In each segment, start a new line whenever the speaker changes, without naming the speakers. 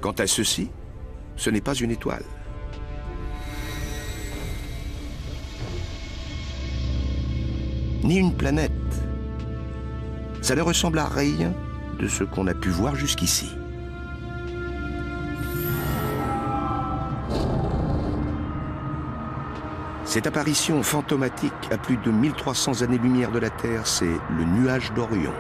Quant à ceci, ce n'est pas une étoile. Ni une planète. Ça ne ressemble à rien de ce qu'on a pu voir jusqu'ici. Cette apparition fantomatique à plus de 1300 années-lumière de la Terre, c'est le nuage d'Orion.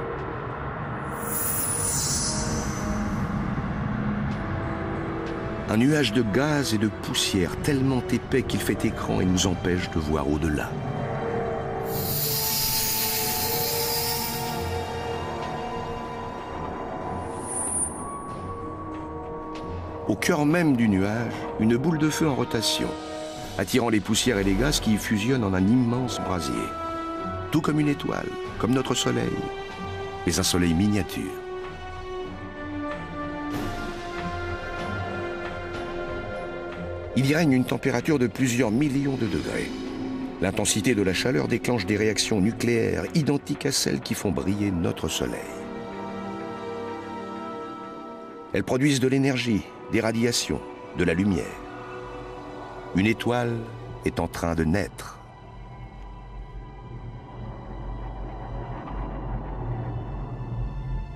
Un nuage de gaz et de poussière tellement épais qu'il fait écran et nous empêche de voir au-delà. Au cœur même du nuage, une boule de feu en rotation, attirant les poussières et les gaz qui y fusionnent en un immense brasier. Tout comme une étoile, comme notre Soleil, mais un Soleil miniature. Il y règne une température de plusieurs millions de degrés. L'intensité de la chaleur déclenche des réactions nucléaires identiques à celles qui font briller notre Soleil. Elles produisent de l'énergie, des radiations, de la lumière. Une étoile est en train de naître.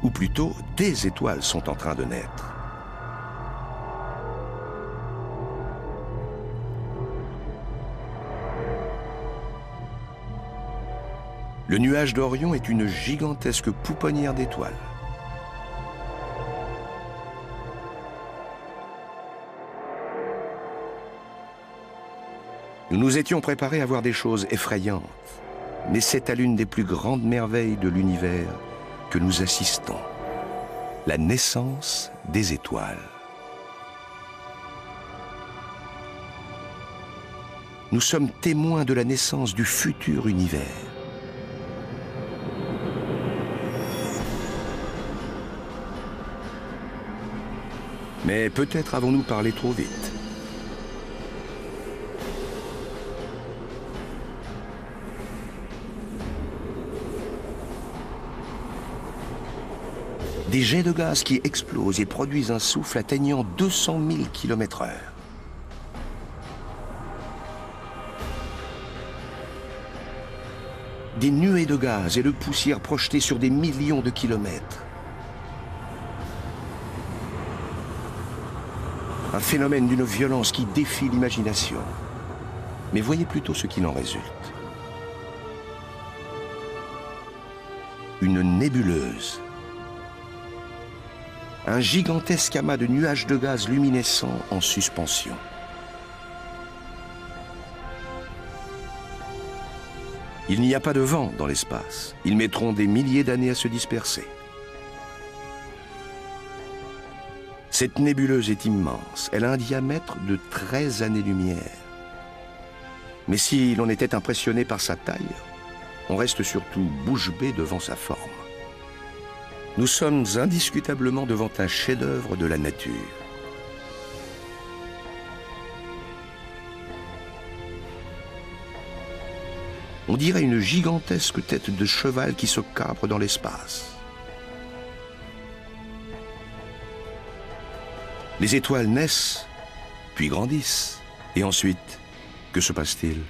Ou plutôt, des étoiles sont en train de naître. Le nuage d'Orion est une gigantesque pouponnière d'étoiles. Nous nous étions préparés à voir des choses effrayantes, mais c'est à l'une des plus grandes merveilles de l'univers que nous assistons, la naissance des étoiles. Nous sommes témoins de la naissance du futur univers. Mais peut-être avons-nous parlé trop vite. Des jets de gaz qui explosent et produisent un souffle atteignant 200 000 km/h. Des nuées de gaz et de poussière projetées sur des millions de kilomètres. Un phénomène d'une violence qui défie l'imagination. Mais voyez plutôt ce qu'il en résulte. Une nébuleuse. Un gigantesque amas de nuages de gaz luminescents en suspension. Il n'y a pas de vent dans l'espace. Ils mettront des milliers d'années à se disperser. Cette nébuleuse est immense. Elle a un diamètre de 13 années-lumière. Mais si l'on était impressionné par sa taille, on reste surtout bouche bée devant sa forme. Nous sommes indiscutablement devant un chef-d'œuvre de la nature. On dirait une gigantesque tête de cheval qui se cabre dans l'espace. Les étoiles naissent, puis grandissent. Et ensuite, que se passe-t-il ?